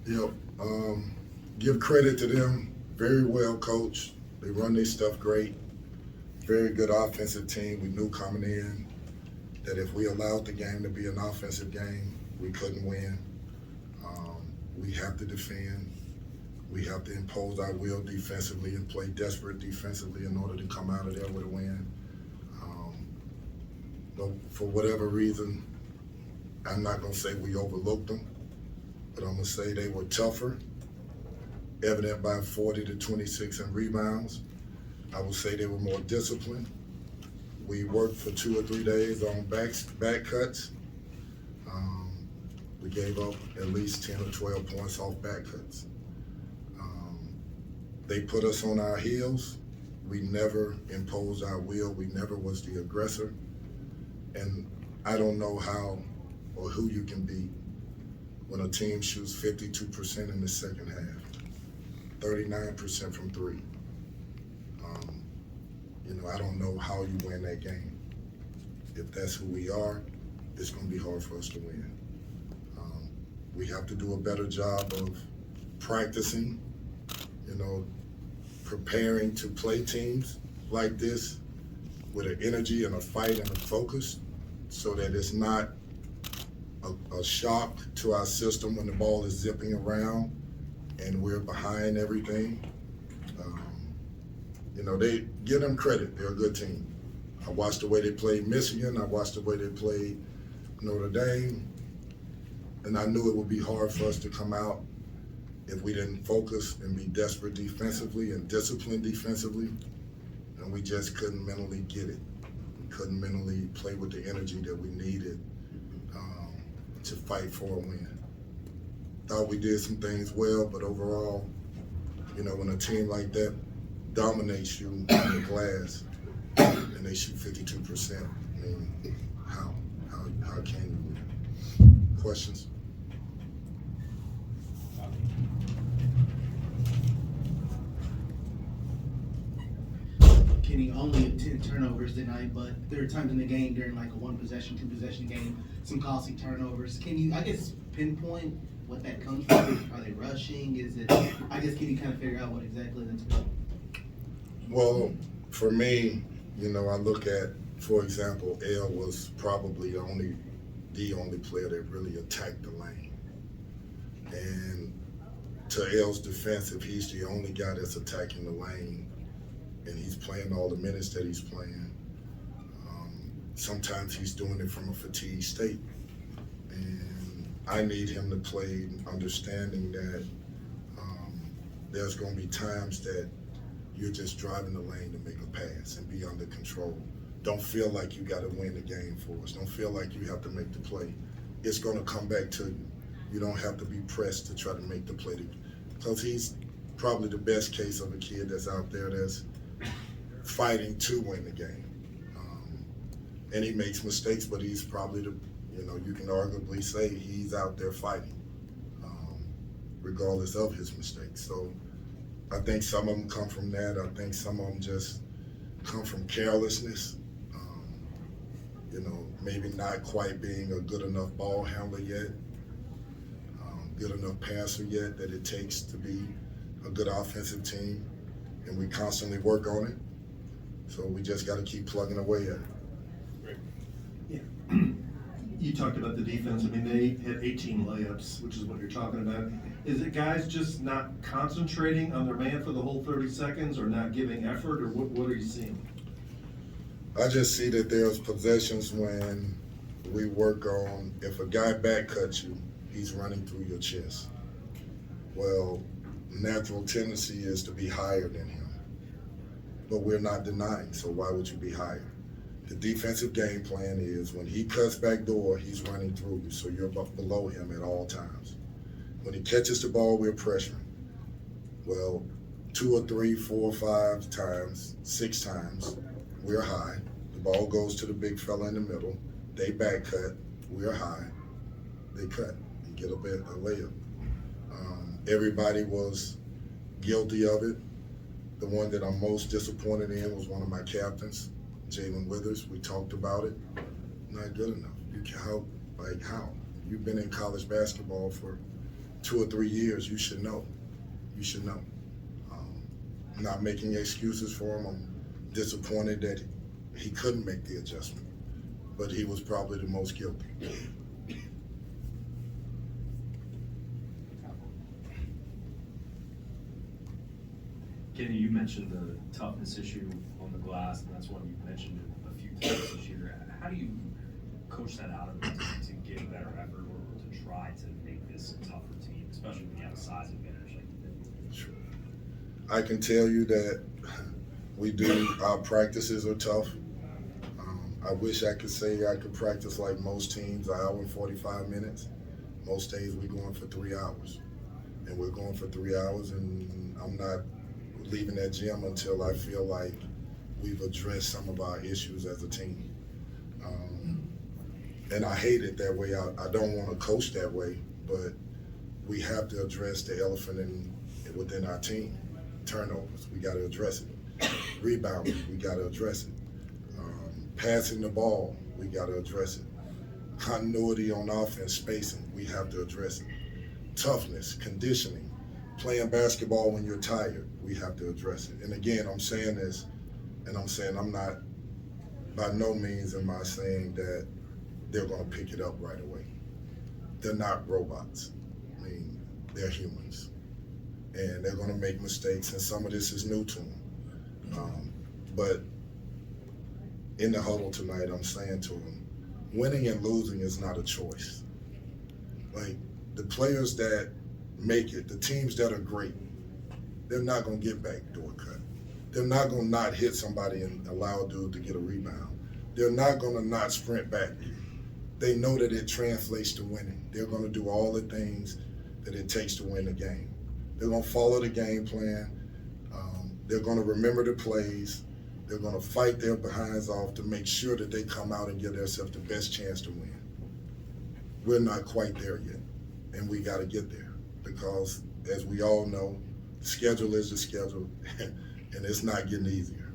Yep. Give credit to them. Very well coached. They run their stuff great. Very good offensive team. We knew coming in that if we allowed the game to be an offensive game, we couldn't win. We have to defend. We have to impose our will defensively and play desperate defensively in order to come out of there with a win. But for whatever reason, I'm not going to say we overlooked them, but I'm going to say they were tougher, evident by 40 to 26 in rebounds. I would say they were more disciplined. We worked for 2 or 3 days on back cuts. We gave up at least 10 or 12 points off back cuts. They put us on our heels. We never imposed our will. We never was the aggressor. And I don't know how or who you can beat when a team shoots 52% in the second half, 39% from three. I don't know how you win that game. If that's who we are, it's going to be hard for us to win. We have to do a better job of practicing, preparing to play teams like this with an energy and a fight and a focus so that it's not a shock to our system when the ball is zipping around and we're behind everything. They give them credit. They're a good team. I watched the way they played Michigan. I watched the way they played Notre Dame. And I knew it would be hard for us to come out if we didn't focus and be desperate defensively and disciplined defensively. And we just couldn't mentally get it. We couldn't mentally play with the energy that we needed to fight for a win. Thought we did some things well, but overall, when a team like that dominates you on the glass and they shoot 52%, I mean, how can you win? Questions? Kenny, only 10 turnovers tonight, but there are times in the game during like a 1-possession, 2-possession game, some costly turnovers. Can you, pinpoint what that comes from? Are they rushing? Is it, can you kind of figure out what exactly that's about? Well, for me, I look at, for example, L was probably the only player that really attacked the lane. And to L's defense, if he's the only guy that's attacking the lane and he's playing all the minutes that he's playing, sometimes he's doing it from a fatigue state. And I need him to play understanding that there's going to be times that you're just driving the lane to make a pass and be under control. Don't feel like you got to win the game for us. Don't feel like you have to make the play. It's going to come back to you. You don't have to be pressed to try to make the play. Because he's probably the best case of a kid that's out there that's fighting to win the game. And he makes mistakes, but he's probably you can arguably say he's out there fighting, regardless of his mistakes. So I think some of them come from that. I think some of them just come from carelessness. Maybe not quite being a good enough ball handler yet, good enough passer yet that it takes to be a good offensive team. And we constantly work on it. So we just got to keep plugging away at it. Yeah. You talked about the defense. I mean, they had 18 layups, which is what you're talking about. Is it guys just not concentrating on their man for the whole 30 seconds or not giving effort, or what are you seeing? I just see that there's possessions when we work on, if a guy back cuts you, he's running through your chest. Well, natural tendency is to be higher than him. But we're not denying, so why would you be higher? The defensive game plan is when he cuts back door, he's running through you, so you're below him at all times. When he catches the ball, we're pressuring. Well, 2 or 3, 4 or 5 times, 6 times, we're high. The ball goes to the big fella in the middle. They back cut, we're high. They cut and get a layup. Everybody was guilty of it. The one that I'm most disappointed in was one of my captains, Jalen Withers. We talked about it. Not good enough. How? You've been in college basketball for 2 or 3 years, you should know. You should know. I'm not making excuses for him. I'm disappointed that he couldn't make the adjustment, but he was probably the most guilty. Kenny, you mentioned the toughness issue on the glass, and that's one you've mentioned a few times this year. How do you coach that out of them to get a better effort or to try to make this a tougher team, especially when you have a size advantage like you did? Sure. I can tell you that our practices are tough. I wish I could say I could practice like most teams, 1 hour and 45 minutes. Most days we're going for 3 hours. And we're going for 3 hours, and I'm not leaving that gym until I feel like we've addressed some of our issues as a team. And I hate it that way. I don't want to coach that way, but we have to address the elephant within our team. Turnovers, we got to address it. Rebounding, we got to address it. Passing the ball, we got to address it. Continuity on offense, spacing, we have to address it. Toughness, conditioning, playing basketball when you're tired, we have to address it. And again, I'm saying this, and I'm saying I'm not, by no means am I saying that they're going to pick it up right away. They're not robots. I mean, they're humans. And they're going to make mistakes, and some of this is new to them. But in the huddle tonight, I'm saying to them, winning and losing is not a choice. Like, the players that make it, the teams that are great, they're not going to get backdoor cut. They're not going to not hit somebody and allow a dude to get a rebound. They're not going to not sprint back. They know that it translates to winning. They're going to do all the things that it takes to win the game. They're going to follow the game plan. They're going to remember the plays. They're going to fight their behinds off to make sure that they come out and give themselves the best chance to win. We're not quite there yet, and we got to get there because, as we all know, the schedule is the schedule, and it's not getting easier.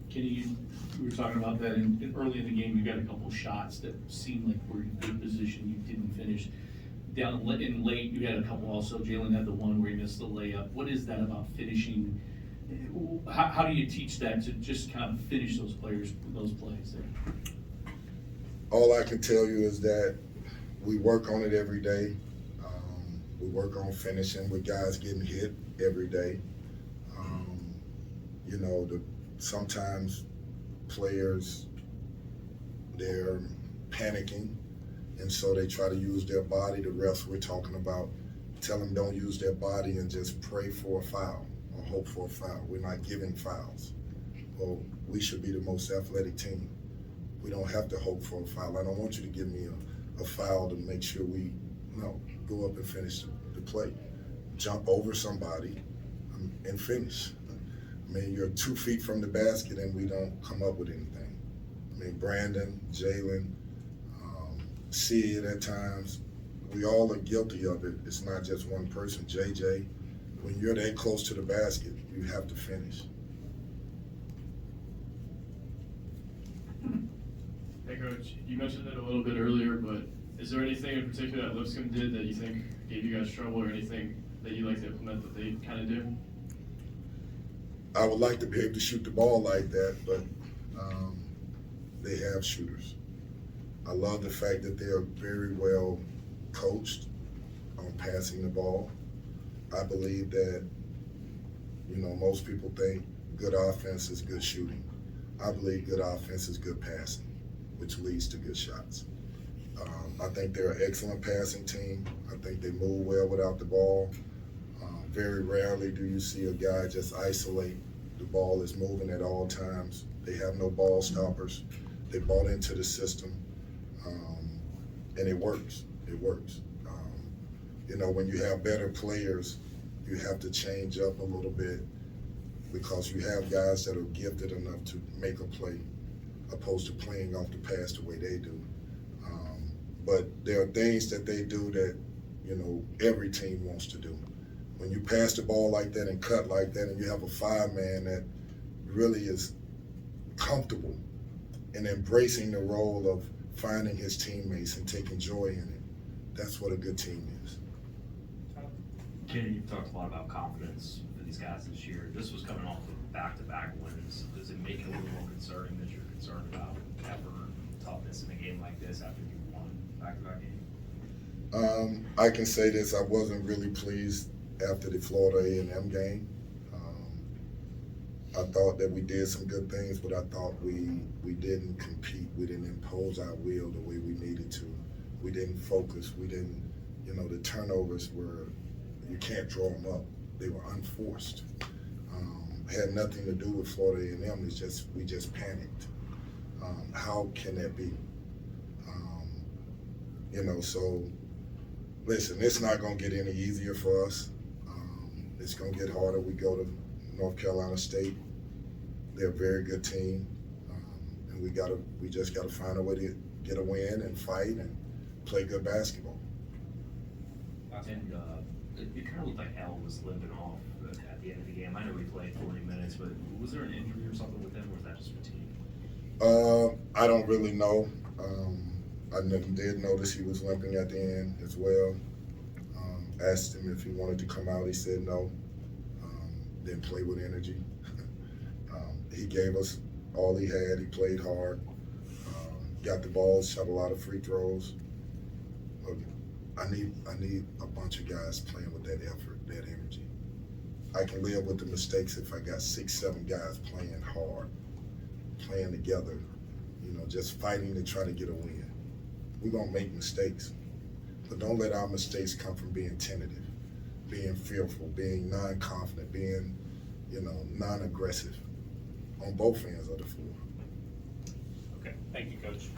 Kenny, you were talking about that early in the game. You got a couple shots that seemed like were in good position. You didn't finish. Down in late, you had a couple also. Jalen had the one where he missed the layup. What is that about finishing? How do you teach that to just kind of finish those plays there? All I can tell you is that we work on it every day. We work on finishing with guys getting hit every day. Sometimes players, they're panicking, and so they try to use their body. The refs we're talking about tell them don't use their body and just pray for a foul or hope for a foul. We're not giving fouls. Well, we should be the most athletic team. We don't have to hope for a foul. I don't want you to give me a foul to make sure go up and finish the play. Jump over somebody and finish. I mean, you're 2 feet from the basket and we don't come up with anything. I mean, Brandon, Jalen, Sid at times, we all are guilty of it. It's not just one person. JJ, when you're that close to the basket, you have to finish. Hey Coach, you mentioned it a little bit earlier, but is there anything in particular that Lipscomb did that you think gave you guys trouble, or anything that you'd like to implement that they kind of do? I would like to be able to shoot the ball like that, but they have shooters. I love the fact that they are very well coached on passing the ball. I believe that, most people think good offense is good shooting. I believe good offense is good passing, which leads to good shots. I think they're an excellent passing team. I think they move well without the ball. Very rarely do you see a guy just isolate. The ball is moving at all times. They have no ball stoppers. They bought into the system, and it works. It works. When you have better players, you have to change up a little bit because you have guys that are gifted enough to make a play opposed to playing off the pass the way they do. But there are things that they do that, every team wants to do. When you pass the ball like that and cut like that, and you have a 5-man that really is comfortable in embracing the role of finding his teammates and taking joy in it, that's what a good team is. Kenny, you've talked a lot about confidence for these guys this year. This was coming off of back-to-back wins. Does it make it a little more concerning that you're concerned about effort, toughness in a game like this after you won back-to-back games? I can say this, I wasn't really pleased after the Florida A&M game. I thought that we did some good things, but I thought we didn't compete. We didn't impose our will the way we needed to. We didn't focus. We didn't, the turnovers were, you can't draw them up. They were unforced. Had nothing to do with Florida A&M. It's just, we just panicked. How can that be? So listen, it's not going to get any easier for us. It's going to get harder. We go to North Carolina State. They're a very good team, and we just got to find a way to get a win and fight and play good basketball. And it kind of looked like Al was limping off at the end of the game. I know he played 40 minutes, but was there an injury or something with him, or was that just fatigue? I don't really know. I did notice he was limping at the end as well. Asked him if he wanted to come out. He said no. Didn't play with energy. He gave us all he had. He played hard. Got the balls, shot a lot of free throws. Look, I need a bunch of guys playing with that effort, that energy. I can live with the mistakes if I got 6, 7 guys playing hard, playing together, just fighting to try to get a win. We're gonna make mistakes, but don't let our mistakes come from being tentative, being fearful, being non-confident, being, non-aggressive on both ends of the floor. Okay, thank you, Coach.